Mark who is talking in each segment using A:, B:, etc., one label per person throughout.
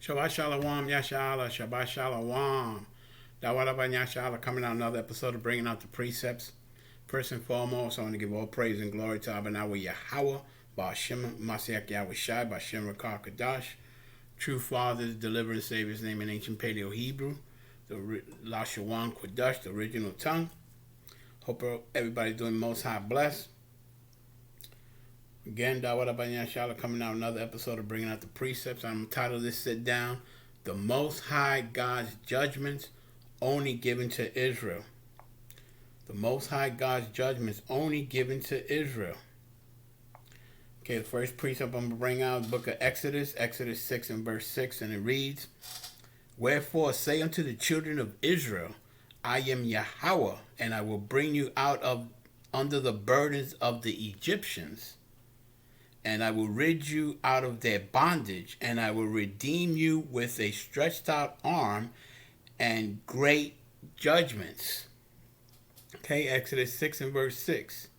A: Shabbat Shalom, Yashala, Shabbat Shalom. Dawadaban Yashala, coming out another episode of Bringing Out the Precepts. First and foremost, I want to give all praise and glory to Yahawah, Ba'ashem, Masiach Yahweh Shai, Ba'ashem Rakar Kadash, True Father's Deliverer and Savior's name in ancient Paleo Hebrew, the Lashawan Quadash, the original tongue. Hope everybody's doing most high blessed. Again, Dawadaban Yashala, coming out another episode of Bringing Out the Precepts. I'm entitled this sit down, The Most High God's Judgments Only Given to Israel. The Most High God's judgments only given to Israel. Okay, the first precept I'm going to bring out is the book of Exodus, Exodus 6 and verse 6, and it reads, Wherefore say unto the children of Israel, I am Yahawah, and I will bring you out of under the burdens of the Egyptians, and I will rid you out of their bondage, and I will redeem you with a stretched out arm and great judgments. Okay, Exodus 6 and verse 6.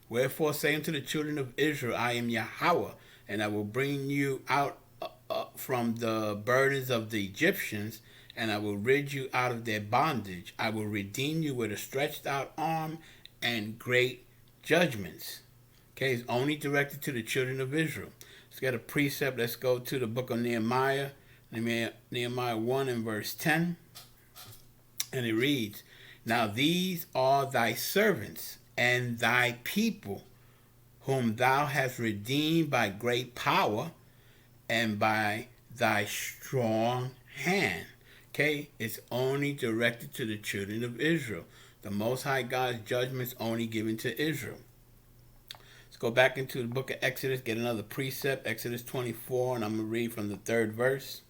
A: Wherefore say unto the children of Israel, I am Yahawah, and I will bring you out from the burdens of the Egyptians, and I will rid you out of their bondage. I will redeem you with a stretched out arm and great judgments. Okay, it's only directed to the children of Israel. Let's get a precept. Let's go to the book of Nehemiah, Nehemiah 1 and verse 10. And it reads, Now these are thy servants and thy people, whom thou hast redeemed by great power and by thy strong hand. Okay, it's only directed to the children of Israel. The Most High God's judgments only given to Israel. Let's go back into the book of Exodus, get another precept, Exodus 24, and I'm going to read from the 3rd verse.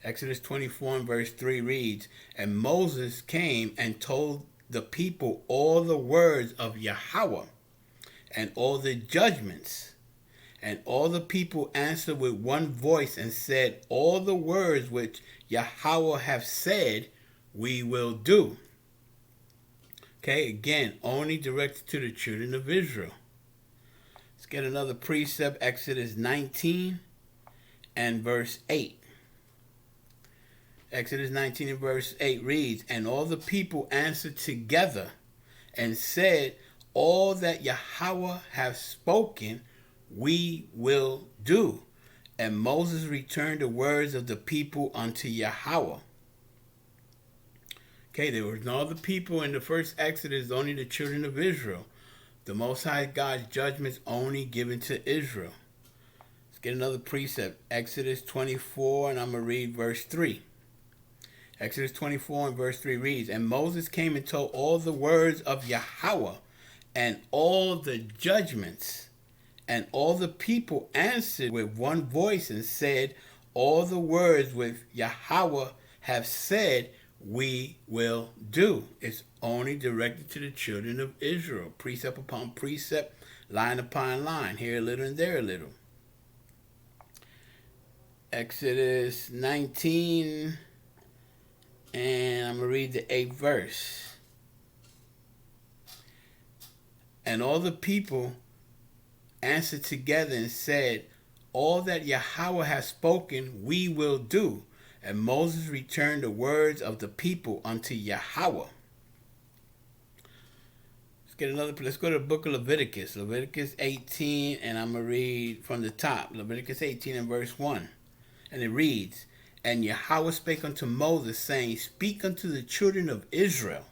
A: Exodus 24 and verse 3 reads, And Moses came and told the people all the words of Yahawah and all the judgments. And all the people answered with one voice and said, All the words which Yahawah hath said, we will do. Okay, again, only directed to the children of Israel. Let's get another precept, Exodus 19 and verse 8. Exodus 19 and verse 8 reads, And all the people answered together and said, All that Yahawah hath spoken, we will do. And Moses returned the words of the people unto Yahawah. Okay, there was no other people in the first Exodus, only the children of Israel. The Most High God's judgments only given to Israel. Let's get another precept. Exodus 24, and I'm going to read verse 3. Exodus 24 and verse 3 reads, And Moses came and told all the words of Yahawah and all the judgments. And all the people answered with one voice and said, All the words which Yahawah have said, we will do. It's only directed to the children of Israel. Precept upon precept, line upon line, here a little and there a little. Exodus 19, and I'm going to read the 8th verse. And all the people answered together and said, All that Yahawah has spoken, we will do. And Moses returned the words of the people unto Yahawah. Let's go to the book of Leviticus. Leviticus 18, and I'm going to read from the top. Leviticus 18 and verse 1. And it reads, And Yahawah spake unto Moses, saying, Speak unto the children of Israel,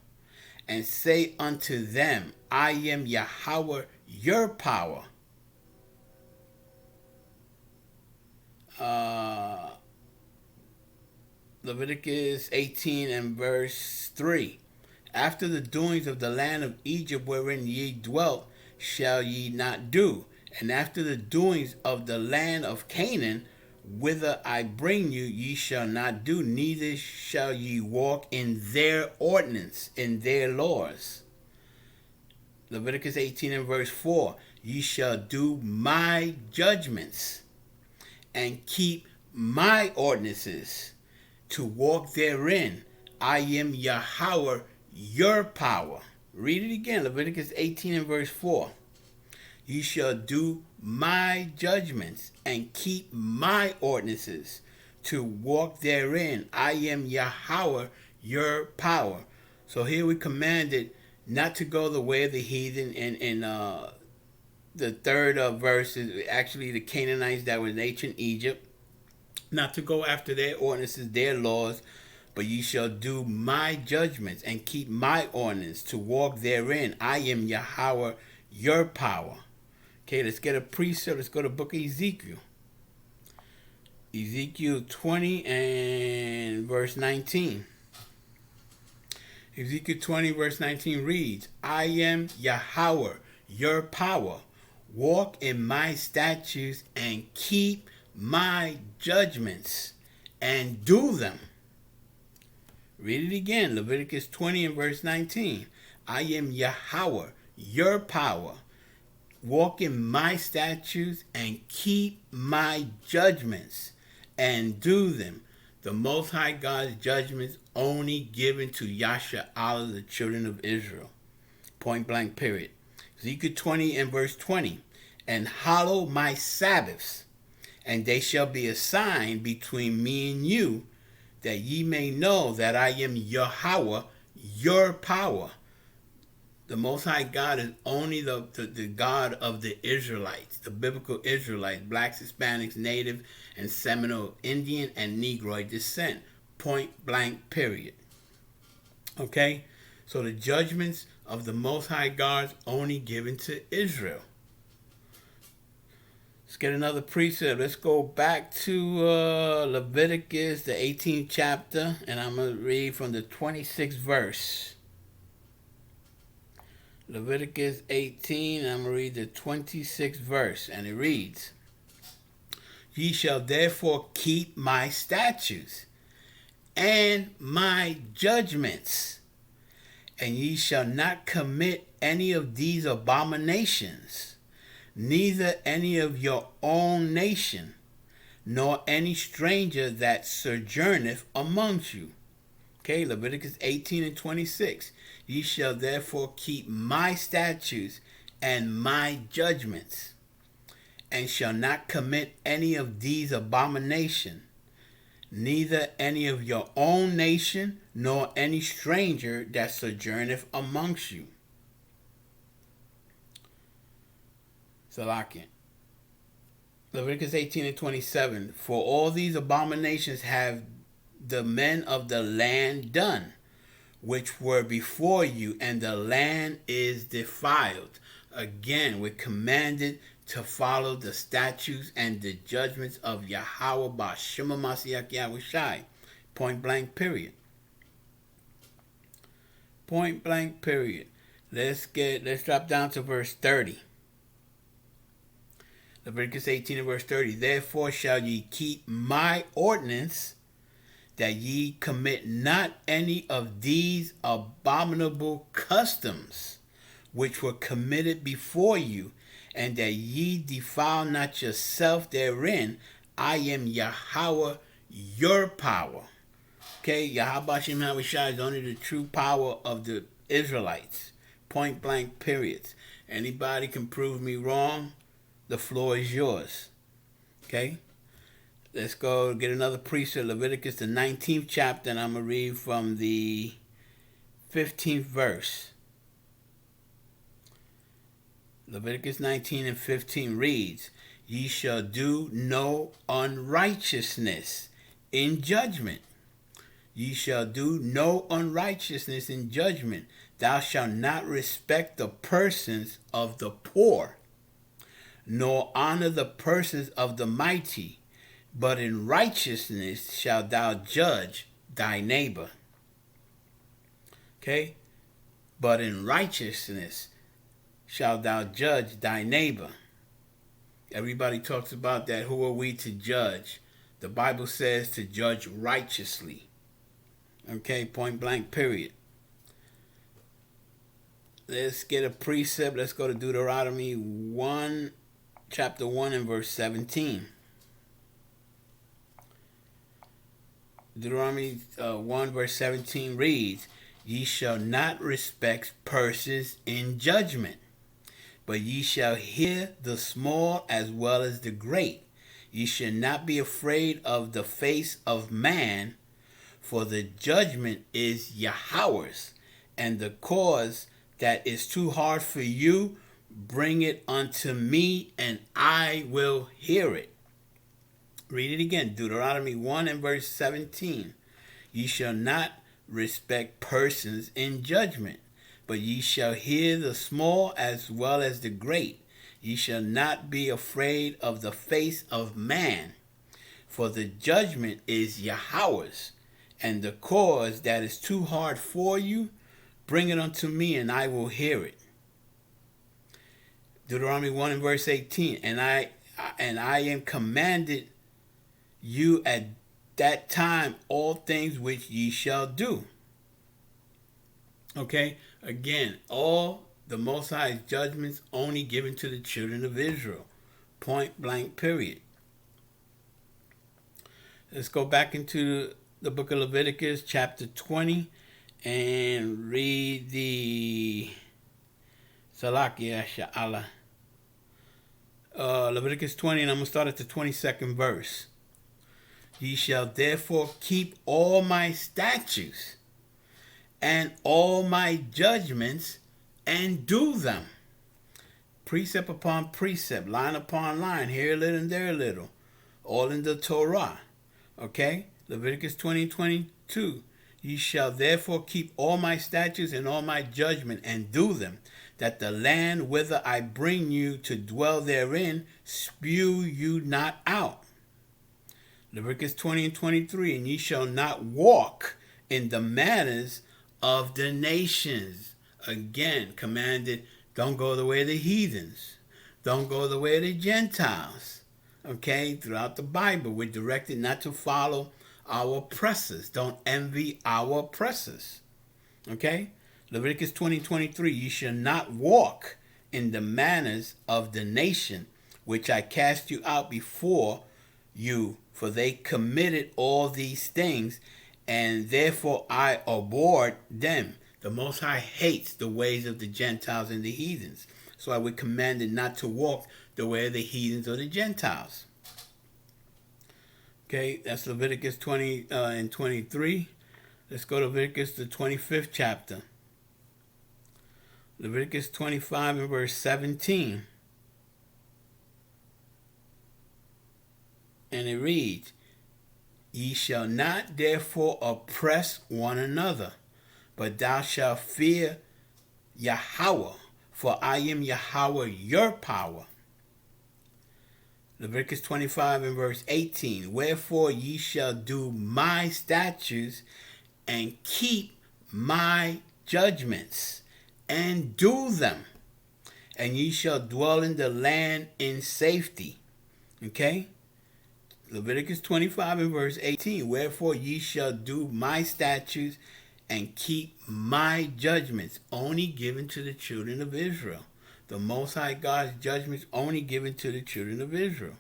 A: and say unto them, I am Yahawah your power. Leviticus 18 and verse 3. After the doings of the land of Egypt wherein ye dwelt, shall ye not do. And after the doings of the land of Canaan, whither I bring you, ye shall not do, neither shall ye walk in their ordinance, in their laws. Leviticus 18 and verse 4. Ye shall do my judgments and keep my ordinances, to walk therein. I am Yahawah your power. Read it again, Leviticus 18 and verse 4. Ye shall do my judgments and keep my ordinances, to walk therein. I am Yahawah, your power. So here we commanded not to go the way of the heathen. In the third verse is actually the Canaanites that were in ancient Egypt. Not to go after their ordinances, their laws, but ye shall do my judgments and keep my ordinance to walk therein. I am Yahawah, your power. Okay, let's get a precept. Let's go to the book of Ezekiel. Ezekiel 20 and verse 19. Ezekiel 20 verse 19 reads, I am Yahawah, your power. Walk in my statutes and keep my judgments and do them. Read it again. Leviticus 20 and verse 19. I am Yahawah, your power. Walk in my statutes and keep my judgments and do them. The Most High God's judgments only given to Yahshua, the children of Israel. Point blank period. Ezekiel 20 and verse 20. And hallow my Sabbaths, and they shall be a sign between me and you, that ye may know that I am Yahawah, your power. The Most High God is only the God of the Israelites, the biblical Israelites, blacks, Hispanics, Native, and Seminole, Indian, and Negroid descent. Point blank period. Okay? So the judgments of the Most High God only given to Israel. Let's get another precept. Let's go back to Leviticus, the 18th chapter, and I'm going to read from the 26th verse. Leviticus 18, and I'm going to read the 26th verse, and it reads, Ye shall therefore keep my statutes and my judgments, and ye shall not commit any of these abominations, neither any of your own nation, nor any stranger that sojourneth amongst you. Okay, Leviticus 18 and 26. Ye shall therefore keep my statutes and my judgments, and shall not commit any of these abominations, neither any of your own nation, nor any stranger that sojourneth amongst you. Salakian. Leviticus 18 and 27. For all these abominations have the men of the land done, which were before you, and the land is defiled. Again, we're commanded to follow the statutes and the judgments of Yahawah B'Shem Mashiach Yahushai. Point blank period. Point blank period. Let's drop down to verse 30. Leviticus 18 and verse 30. Therefore shall ye keep my ordinance, that ye commit not any of these abominable customs which were committed before you, and that ye defile not yourself therein. I am Yahawah, your power. Okay, Yahweh Shem Yahushua is only the true power of the Israelites. Point blank periods. Anybody can prove me wrong, the floor is yours. Okay? Let's go get another precept, Leviticus, the 19th chapter, and I'm going to read from the 15th verse. Leviticus 19 and 15 reads, Ye shall do no unrighteousness in judgment. Ye shall do no unrighteousness in judgment. Thou shalt not respect the persons of the poor, nor honor the persons of the mighty, but in righteousness shalt thou judge thy neighbor. Okay? But in righteousness shalt thou judge thy neighbor. Everybody talks about that. Who are we to judge? The Bible says to judge righteously. Okay? Point blank period. Let's get a precept. Let's go to Deuteronomy 1, chapter 1 and verse 17. Deuteronomy 1 verse 17 reads, Ye shall not respect persons in judgment, but ye shall hear the small as well as the great. Ye shall not be afraid of the face of man, for the judgment is Yahweh's, and the cause that is too hard for you, bring it unto me, and I will hear it. Read it again. Deuteronomy 1 and verse 17. Ye shall not respect persons in judgment, but ye shall hear the small as well as the great. Ye shall not be afraid of the face of man, for the judgment is Yahweh's, and the cause that is too hard for you, bring it unto me, and I will hear it. Deuteronomy 1 and verse 18. And I am commanded you at that time all things which ye shall do. Okay, again, all the Most High's judgments only given to the children of Israel. Point blank, period. Let's go back into the book of Leviticus, chapter 20, and read the Salakia Sha'ala. Leviticus 20, and I'm going to start at the 22nd verse. Ye shall therefore keep all my statutes and all my judgments and do them. Precept upon precept, line upon line, here a little and there a little. All in the Torah. Okay? Leviticus 20:22. Ye shall therefore keep all my statutes and all my judgment and do them, that the land whither I bring you to dwell therein spew you not out. Leviticus 20 and 23. And ye shall not walk in the manners of the nations. Again, commanded, don't go the way of the heathens. Don't go the way of the Gentiles. Okay, throughout the Bible, we're directed not to follow our oppressors. Don't envy our oppressors. Okay? Leviticus 20:23. Ye shall not walk in the manners of the nation which I cast you out before you, for they committed all these things, and therefore I abhorred them. The Most High hates the ways of the Gentiles and the heathens. So I would command it not to walk the way of the heathens or the Gentiles. Okay, that's Leviticus 20 and 23. Let's go to Leviticus, the 25th chapter. Leviticus 25 and verse 17. And it reads, Ye shall not therefore oppress one another, but thou shalt fear Yahawah, for I am Yahweh your power. Leviticus 25 and verse 18. Wherefore ye shall do my statutes and keep my judgments and do them, and ye shall dwell in the land in safety. Okay? Leviticus 25 and verse 18. Wherefore ye shall do my statutes and keep my judgments, only given to the children of Israel. The Most High God's judgments only given to the children of Israel.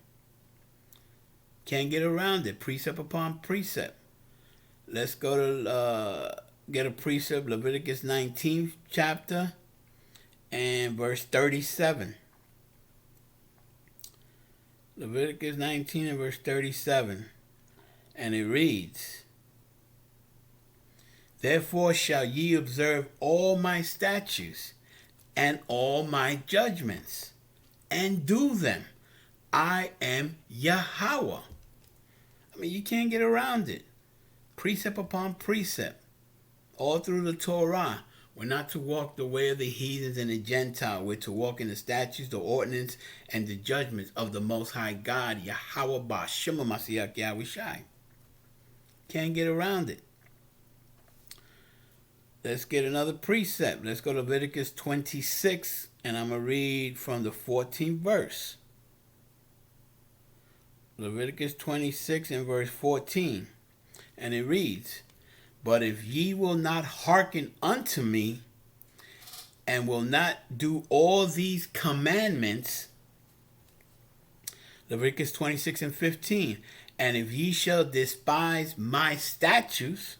A: Can't get around it. Precept upon precept. Let's go to get a precept. Leviticus 19th chapter and verse 37. Leviticus 19 and verse 37. And it reads, Therefore shall ye observe all my statutes and all my judgments, and do them. I am Yahawah. I mean, you can't get around it. Precept upon precept. All through the Torah. We're not to walk the way of the heathens and the Gentile. We're to walk in the statutes, the ordinance, and the judgments of the Most High God, Yahawah Ba'Shema Mashiach Yahushai. Can't get around it. Let's get another precept. Let's go to Leviticus 26, and I'm going to read from the 14th verse. Leviticus 26 and verse 14. And it reads, But if ye will not hearken unto me, and will not do all these commandments, Leviticus 26 and 15, and if ye shall despise my statutes,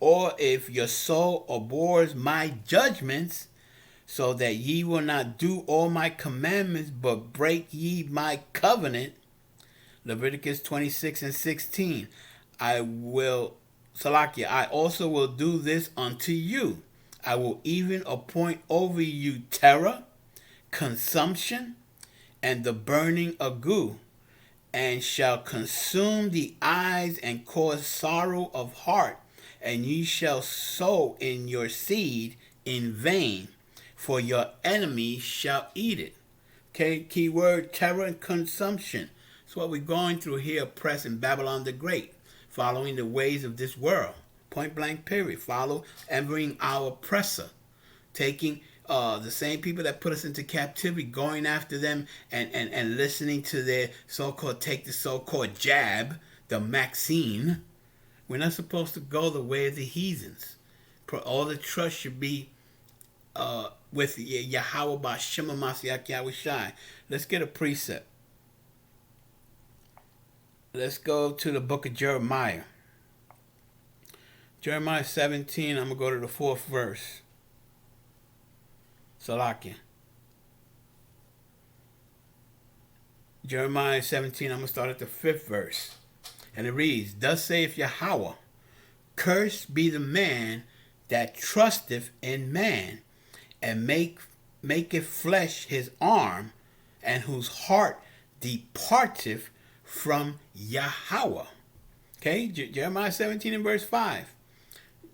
A: or if your soul abhors my judgments, so that ye will not do all my commandments, but break ye my covenant, Leviticus 26 and 16. I also will do this unto you. I will even appoint over you terror, consumption, and the burning ague, and shall consume the eyes and cause sorrow of heart, and ye shall sow in your seed in vain, for your enemies shall eat it. Okay, key word, terror and consumption. That's what we're going through here, oppressing Babylon the Great, following the ways of this world. Point blank period. Follow, envying our oppressor, taking the same people that put us into captivity, going after them and listening to their take the so-called jab, the Maxine. We're not supposed to go the way of the heathens. All the trust should be with Yahawah B'Shem Mashiach Yahushai. Let's get a precept. Let's go to the book of Jeremiah. Jeremiah 17, I'm going to go to the 4th verse. Salakia. Jeremiah 17, I'm going to start at the 5th verse. And it reads, Thus saith Yahawah, Cursed be the man that trusteth in man, and maketh flesh his arm, and whose heart departeth from Yahawah. Okay, Jeremiah 17 and verse 5.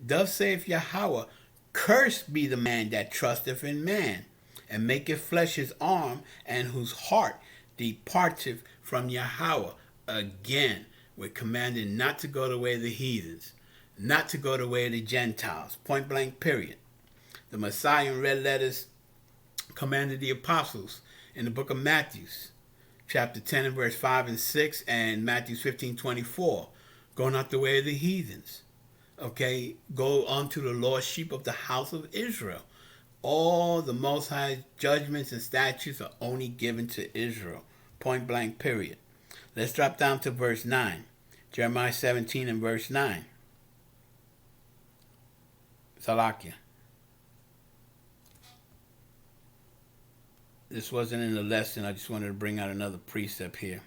A: Thus saith Yahawah, Cursed be the man that trusteth in man, and maketh flesh his arm, and whose heart departeth from Yahawah. Again, we're commanded not to go the way of the heathens, not to go the way of the Gentiles. Point blank, period. The Messiah in red letters commanded the apostles in the book of Matthew, chapter 10 and verse 5 and 6, and Matthew 15:24. Go not the way of the heathens. Okay, go unto the lost sheep of the house of Israel. All the Most High judgments and statutes are only given to Israel. Point blank, period. Let's drop down to verse 9. Jeremiah 17 and verse 9. Salakia. This wasn't in the lesson. I just wanted to bring out another precept here.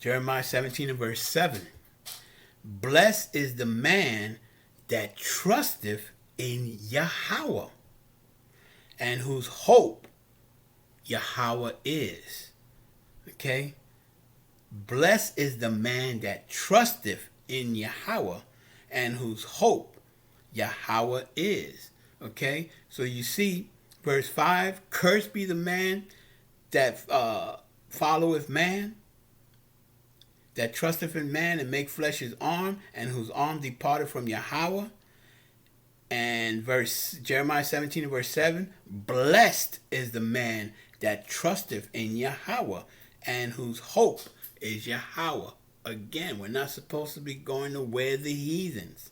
A: Jeremiah 17 and verse 7. Blessed is the man that trusteth in Yahawah, and whose hope Yahawah is. Okay? Blessed is the man that trusteth in Yahawah, and whose hope Yahawah is. Okay? So you see, verse 5, Cursed be the man that followeth man, that trusteth in man, and make flesh his arm, and whose arm departed from Yahawah. And Jeremiah 17 and verse 7, Blessed is the man that trusteth in Yahawah, and whose hope is Yahawah. Again, we're not supposed to be going the way of the heathens.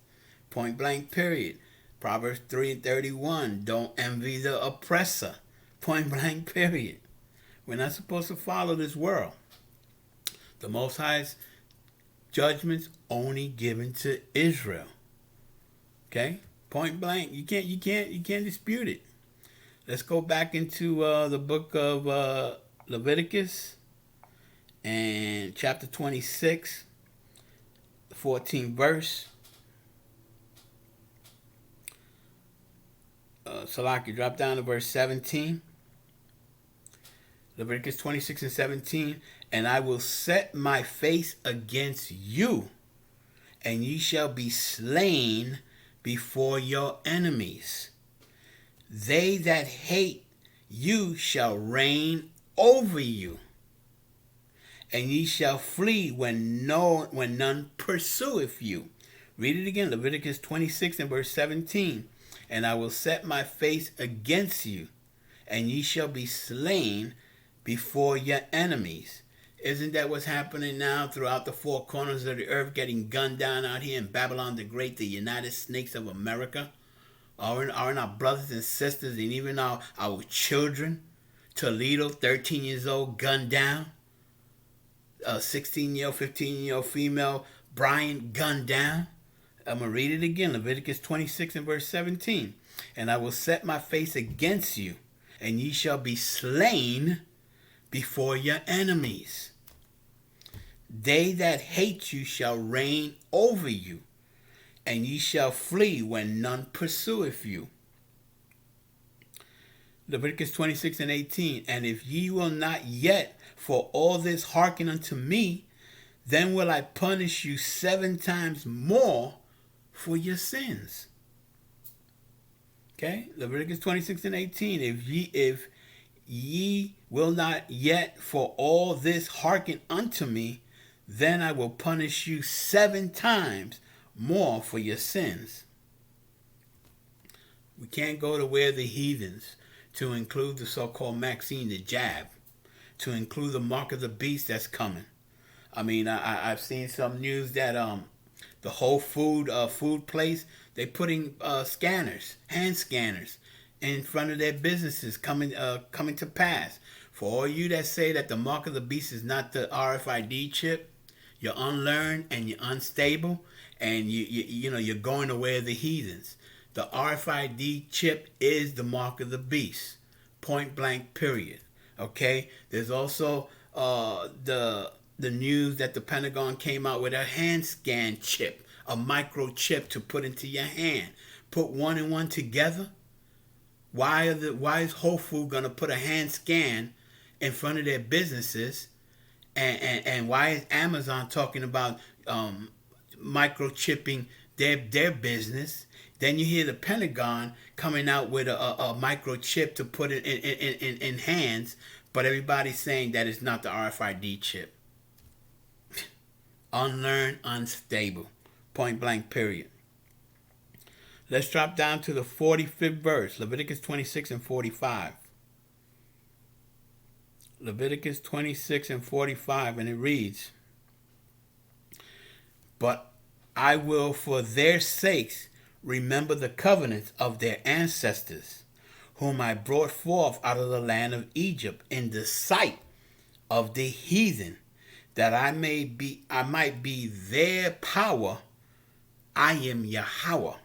A: Point blank, period. Proverbs 3 and 31, don't envy the oppressor. Point blank, period. We're not supposed to follow this world. The Most High's judgments only given to Israel. Okay? Point blank. You can't dispute it. Let's go back into the book of Leviticus and chapter 26, the 14th verse. Salaki, drop down to verse 17. Leviticus 26 and 17. And I will set my face against you, and ye shall be slain before your enemies. They that hate you shall reign over you, and ye shall flee when none pursueth you. Read it again, Leviticus 26 and verse 17. And I will set my face against you, and ye shall be slain before your enemies. Isn't that what's happening now throughout the four corners of the earth, getting gunned down out here in Babylon the Great, the United Snakes of America? Aren't our brothers and sisters, and even our children? Toledo, 13 years old, gunned down. 16-year-old, 15-year-old female, Brian, gunned down. I'm going to read it again, Leviticus 26 and verse 17. And I will set my face against you, and ye shall be slain before your enemies. They that hate you shall reign over you, and ye shall flee when none pursueth you. Leviticus 26:18, and if ye will not yet for all this hearken unto me, then will I punish you 7 times more for your sins. Okay, Leviticus 26:18, if ye will not yet for all this hearken unto me, then I will punish you 7 times more for your sins. We can't go to where the heathens, to include the so-called Maxine, the jab, to include the mark of the beast that's coming. I mean, I've seen some news that the whole food place, they putting scanners, hand scanners, in front of their businesses coming to pass. For all you that say that the mark of the beast is not the RFID chip, you're unlearned and you're unstable, and you're going to where the heathens. The RFID chip is the mark of the beast. Point blank, period. Okay? There's also the news that the Pentagon came out with a hand scan chip, a microchip to put into your hand. Put one and one together. Why is Whole Foods gonna put a hand scan in front of their businesses? And why is Amazon talking about microchipping their business? Then you hear the Pentagon coming out with a microchip to put it in hands, but everybody's saying that it's not the RFID chip. Unlearned, unstable. Point blank, period. Let's drop down to the 45th verse, Leviticus 26 and 45. Leviticus 26 and 45, and it reads, but I will for their sakes remember the covenants of their ancestors, whom I brought forth out of the land of Egypt in the sight of the heathen, that I might be their power. I am Yahawah.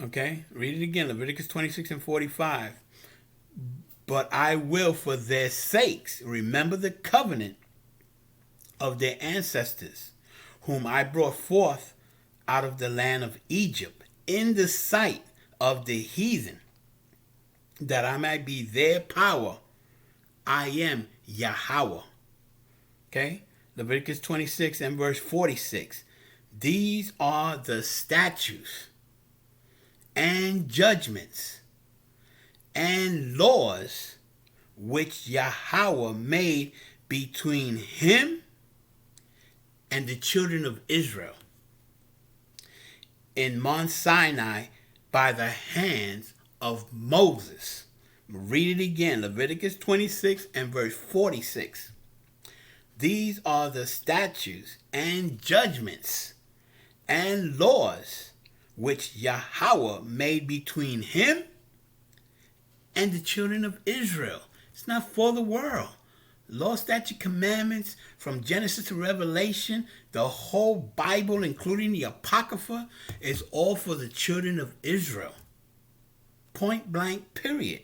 A: Okay, read it again, Leviticus 26 and 45. But I will for their sakes remember the covenant of their ancestors, whom I brought forth out of the land of Egypt in the sight of the heathen, that I might be their power. I am Yahawah. Okay, Leviticus 26 and verse 46. These are the statutes and judgments and laws which Yahawah made between him and the children of Israel in Mount Sinai by the hands of Moses. Read it again, Leviticus 26 and verse 46. These are the statutes and judgments and laws which Yahawah made between him and the children of Israel. It's not for the world. Law, statute, commandments from Genesis to Revelation, the whole Bible, including the Apocrypha, is all for the children of Israel. Point blank, period.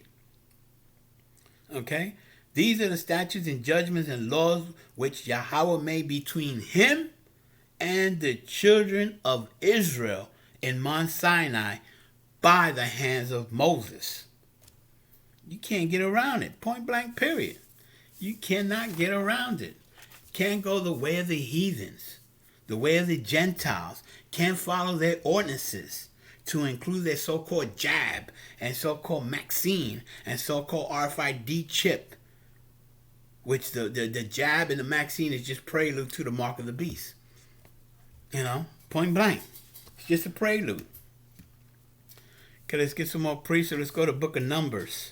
A: Okay? These are the statutes and judgments and laws which Yahawah made between him and the children of Israel in Mount Sinai by the hands of Moses. You can't get around it. Point blank, period. You cannot get around it. Can't go the way of the heathens, the way of the Gentiles. Can't follow their ordinances to include their so-called jab and so-called Maxine and so-called RFID chip, which the jab and the Maxine is just prelude to the mark of the beast. You know, point blank. It's just a prelude. Okay, let's get some more priests. So let's go to Book of Numbers.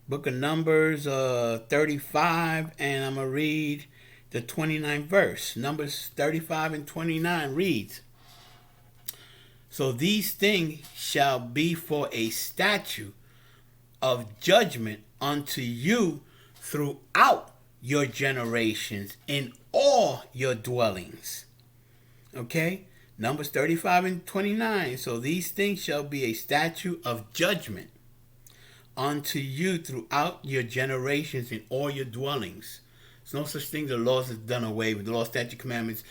A: Book of Numbers 35, and I'm going to read the 29th verse. Numbers 35 and 29 reads, so these things shall be for a statute of judgment unto you throughout your generations in all your dwellings. Okay? Numbers 35 and 29. So these things shall be a statute of judgment unto you throughout your generations in all your dwellings. There's no such thing as the laws is done away with. The law, statute, commandments.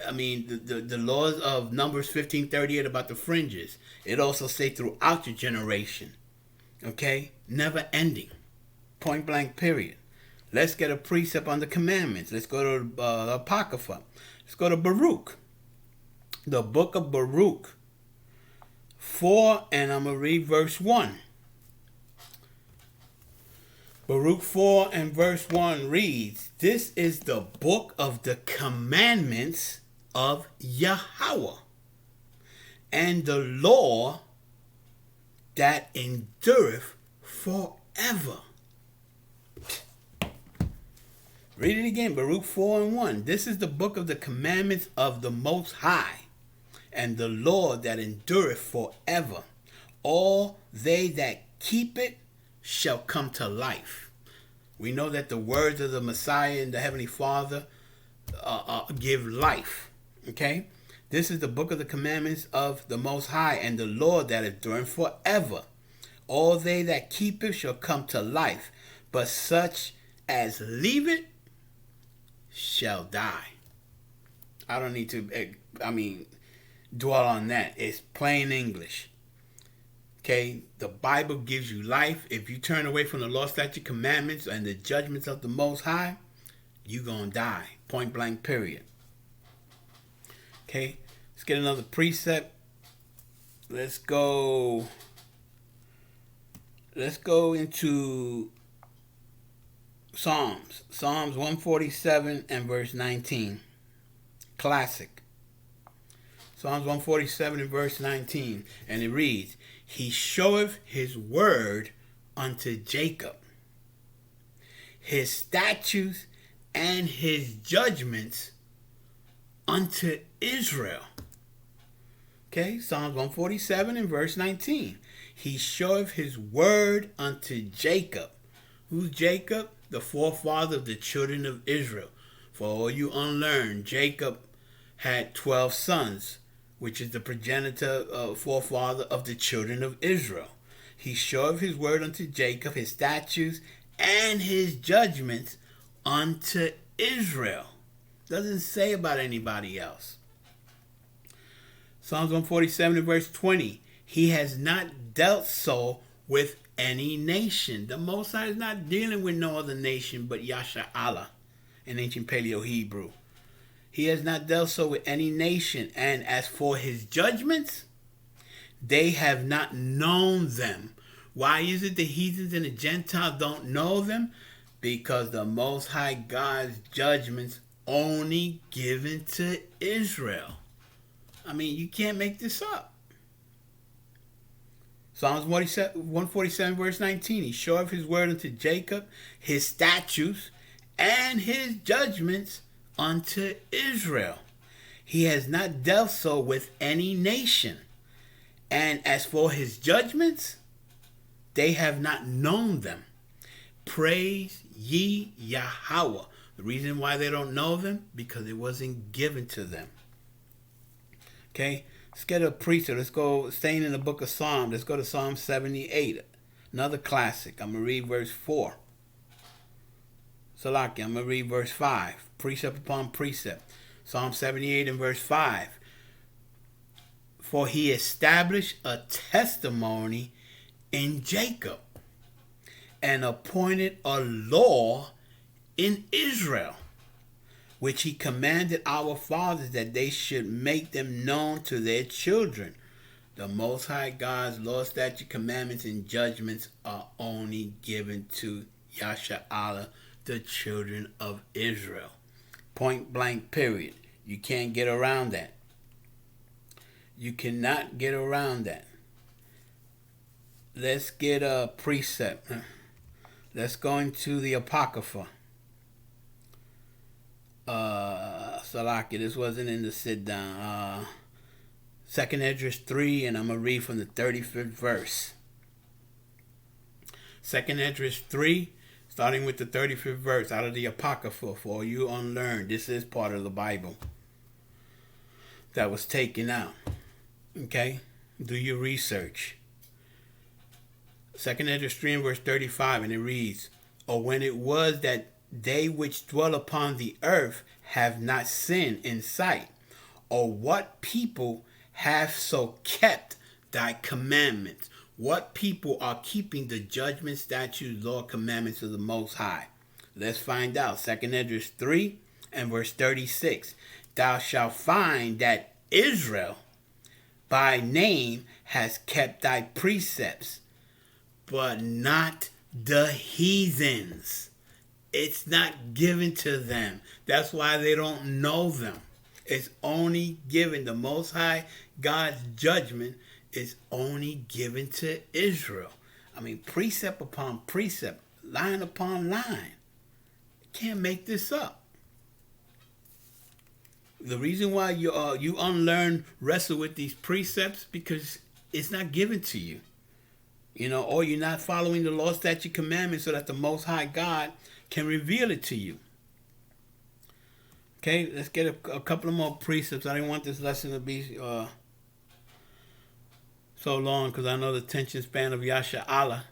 A: I mean, the laws of Numbers 15:38 about the fringes. It also say throughout your generation. Okay? Never ending. Point blank period. Let's get a precept on the commandments. Let's go to the Apocrypha. Let's go to Baruch. The book of Baruch 4, and I'm going to read verse 1. Baruch 4 and verse 1 reads, "This is the book of the commandments of Yahawah, and the law that endureth forever." Read it again, Baruch 4 and 1. "This is the book of the commandments of the Most High, and the law that endureth forever. All they that keep it shall come to life." We know that the words of the Messiah and the Heavenly Father give life. Okay? This is the book of the commandments of the Most High, and the law that endureth forever. All they that keep it shall come to life, but such as leave it shall die. I don't need to, dwell on that. It's plain English. Okay? The Bible gives you life. If you turn away from the law, statute, commandments, and the judgments of the Most High, you're going to die. Point blank period. Okay? Let's get another precept. Let's go into Psalms 147 and verse 19. Classic. Psalms 147 and verse 19. And it reads, "He showeth his word unto Jacob, his statutes and his judgments unto Israel." Okay, Psalms 147 and verse 19. "He showeth his word unto Jacob." Who's Jacob? The forefather of the children of Israel. For all you unlearned, Jacob had 12 sons, which is the progenitor, forefather of the children of Israel. "He showeth his word unto Jacob, his statutes and his judgments unto Israel." Doesn't say about anybody else. Psalms 147 and verse 20. "He has not dealt so with any nation." The Most High is not dealing with no other nation but Yahawah in ancient Paleo Hebrew. "He has not dealt so with any nation, and as for his judgments, they have not known them." Why is it the heathens and the Gentiles don't know them? Because the Most High God's judgments only given to Israel. I mean, you can't make this up. Psalms 147 verse 19. "He showeth his word unto Jacob, his statutes and his judgments unto Israel. He has not dealt so with any nation. And as for his judgments, they have not known them. Praise ye Yahawah." The reason why they don't know them, because it wasn't given to them. Okay? Let's get a precept. Let's go, staying in the book of Psalms. Let's go to Psalm 78. Another classic. I'm going to read verse 4. Salaki, I'm going to read verse 5. Precept upon precept. Psalm 78 and verse 5. "For he established a testimony in Jacob, and appointed a law in Israel, which he commanded our fathers that they should make them known to their children." The Most High God's law, statute, commandments, and judgments are only given to Yahawah, the children of Israel. Point blank period. You can't get around that. You cannot get around that. Let's get a precept. Let's go into the Apocrypha. Salaki, this wasn't in the sit down. 2nd Esdras 3, and I'm going to read from the 35th verse. 2nd Esdras 3, starting with the 35th verse, out of the Apocrypha, for you unlearned. This is part of the Bible. that was taken out. Okay? Do your research. 2nd Ezra 3 and verse 35, and it reads, or when it was that they which dwell upon the earth have not sinned in sight, or what people have so kept thy commandments. What people are keeping the judgment, statutes, law, commandments of the Most High? Let's find out. 2nd Ezra 3 and verse 36. Thou shalt find that Israel by name has kept thy precepts, but not the heathens. It's not given to them. That's why they don't know them. It's only given. The Most High God's judgment is only given to Israel. I mean, precept upon precept, line upon line. You can't make this up. The reason why you unlearn, wrestle with these precepts, because it's not given to you. You know, or you're not following the law, statute, commandments so that the Most High God can reveal it to you. Okay, let's get a couple of more precepts. I didn't want this lesson to be so long because I know the attention span of Yahawah,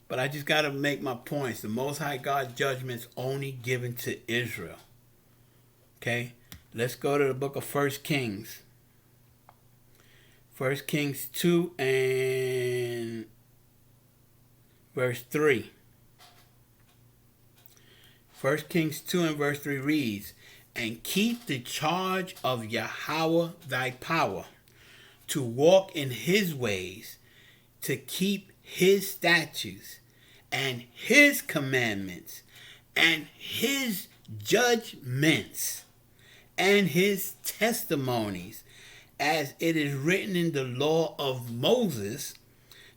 A: but I just got to make my points. The Most High God judgment's only given to Israel. Okay, let's go to the book of 1 Kings. 1 Kings 2 and verse 3. 1 Kings 2 and verse 3 reads, and keep the charge of Yahawah thy power, to walk in his ways, to keep his statutes, and his commandments, and his judgments, and his testimonies, as it is written in the law of Moses,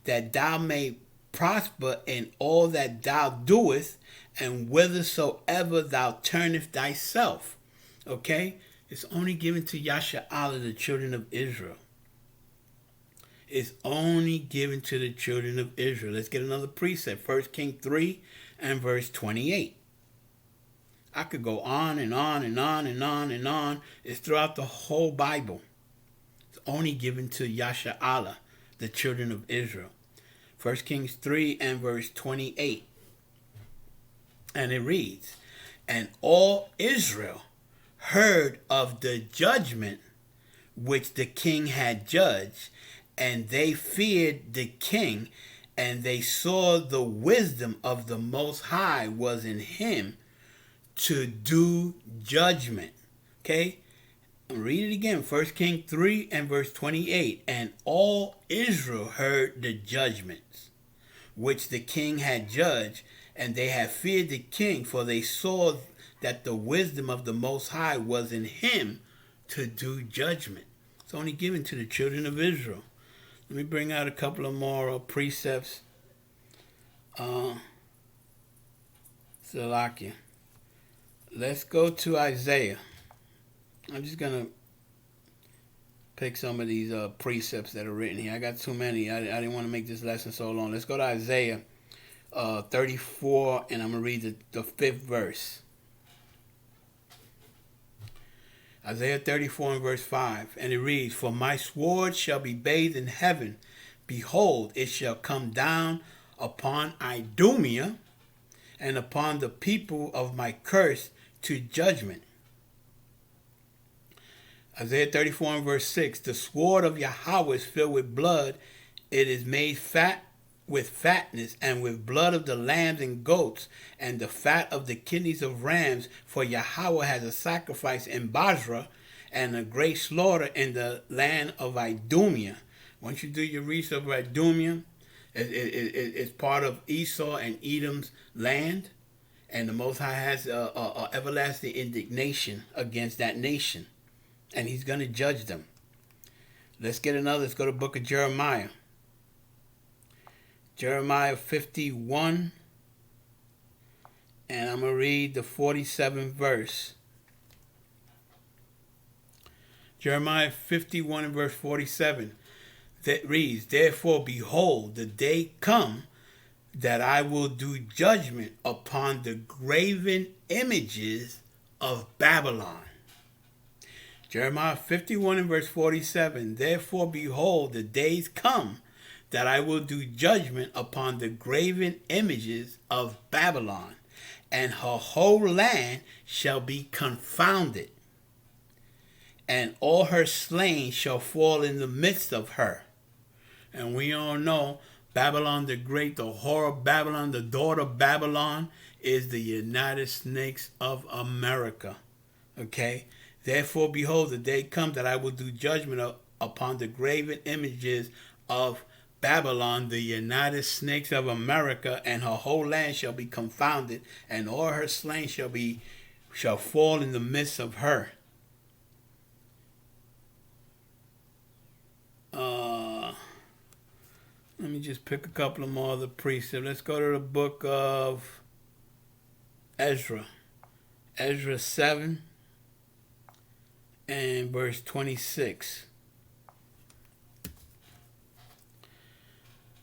A: that thou may prosper in all that thou doest, and whithersoever thou turnest thyself. Okay? It's only given to Yahawah, the children of Israel. It's only given to the children of Israel. Let's get another precept. 1 Kings 3 and verse 28. I could go on and on and on and on and on. It's throughout the whole Bible. It's only given to Yahawah, the children of Israel. 1 Kings 3 and verse 28. And it reads, and all Israel heard of the judgment which the king had judged, and they feared the king, and they saw the wisdom of the Most High was in him to do judgment. Okay? Read it again. 1 Kings 3 and verse 28. And all Israel heard the judgments which the king had judged, and they had feared the king, for they saw that the wisdom of the Most High was in him to do judgment. It's only given to the children of Israel. Let me bring out a couple of more precepts. Salakia. Let's go to Isaiah. I'm just going to pick some of these precepts that are written here. I got too many. I didn't want to make this lesson so long. Let's go to Isaiah 34, and I'm going to read the 5th verse. Isaiah 34 and verse 5, and it reads, for my sword shall be bathed in heaven. Behold, it shall come down upon Idumea and upon the people of my curse to judgment. Isaiah 34 and verse 6, the sword of Yahawah is filled with blood. It is made fat with fatness, and with blood of the lambs and goats, and the fat of the kidneys of rams. For Yahawah has a sacrifice in Basra, and a great slaughter in the land of Idumea. Once you do your research of Idumea, it's part of Esau and Edom's land, and the Most High has a everlasting indignation against that nation, and he's going to judge them. Let's get another. Let's go to the book of Jeremiah. Jeremiah 51, and I'm going to read the 47th verse. Jeremiah 51 and verse 47, that reads, therefore, behold, the day come that I will do judgment upon the graven images of Babylon. Jeremiah 51 and verse 47. Therefore, behold, the days come that I will do judgment upon the graven images of Babylon, and her whole land shall be confounded, and all her slain shall fall in the midst of her. And we all know Babylon the Great, the whore of Babylon, the daughter of Babylon, is the United Snakes of America. Okay? Therefore, behold, the day comes that I will do judgment upon the graven images of Babylon, the United Snakes of America, and her whole land shall be confounded, and all her slain shall fall in the midst of her. Let me just pick a couple of more of the precepts. Let's go to the book of Ezra. Ezra 7 and verse 26.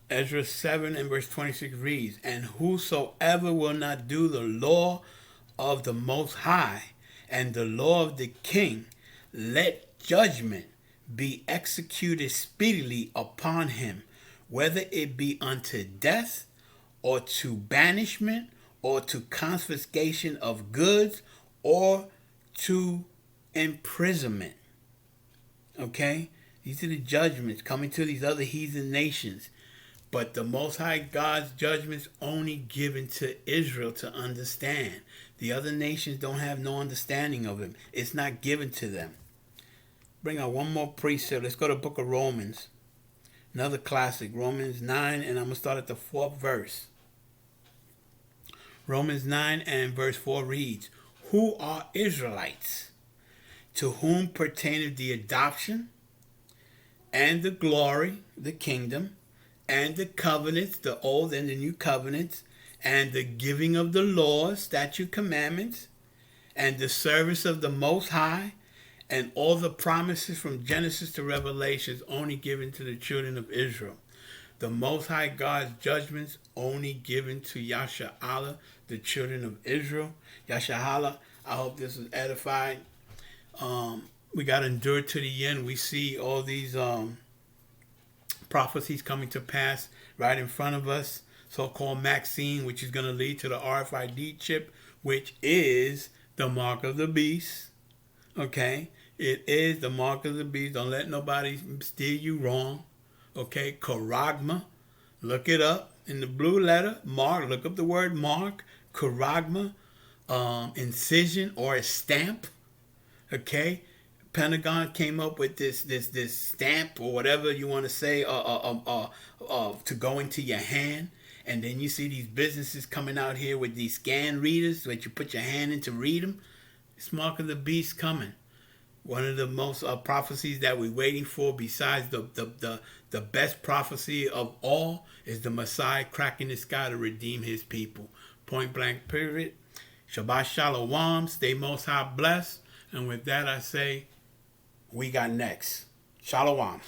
A: Ezra 7 and verse 26 reads, And whosoever will not do the law of the Most High and the law of the king, let judgment be executed speedily upon him, whether it be unto death, or to banishment, or to confiscation of goods, or to imprisonment. Okay? These are the judgments coming to these other heathen nations. But the Most High God's judgments only given to Israel to understand. The other nations don't have no understanding of him. It's not given to them. Bring out one more precept. Let's go to the book of Romans. Another classic, Romans 9, and I'm going to start at the 4th verse. Romans 9 and verse 4 reads, Who are Israelites, to whom pertaineth the adoption, and the glory, the kingdom, and the covenants, the old and the new covenants, and the giving of the laws, statute, commandments, and the service of the Most High, and all the promises from Genesis to Revelation is only given to the children of Israel. The Most High God's judgments only given to Yahawah, the children of Israel. Yahawah, I hope this is edified. We got to endure to the end. We see all these prophecies coming to pass right in front of us. So-called Maxine, which is going to lead to the RFID chip, which is the mark of the beast. Okay? It is the mark of the beast. Don't let nobody steer you wrong. Okay? Charagma. Look it up in the blue letter. Mark. Look up the word mark. Charagma. Incision or a stamp. Okay? Pentagon came up with this stamp or whatever you want to say to go into your hand. And then you see these businesses coming out here with these scan readers that you put your hand in to read them. It's mark of the beast coming. One of the most prophecies that we're waiting for, besides the best prophecy of all, is the Messiah cracking the sky to redeem his people. Point blank period. Shabbat Shalom. Stay Most High blessed. And with that I say, we got next. Shalom.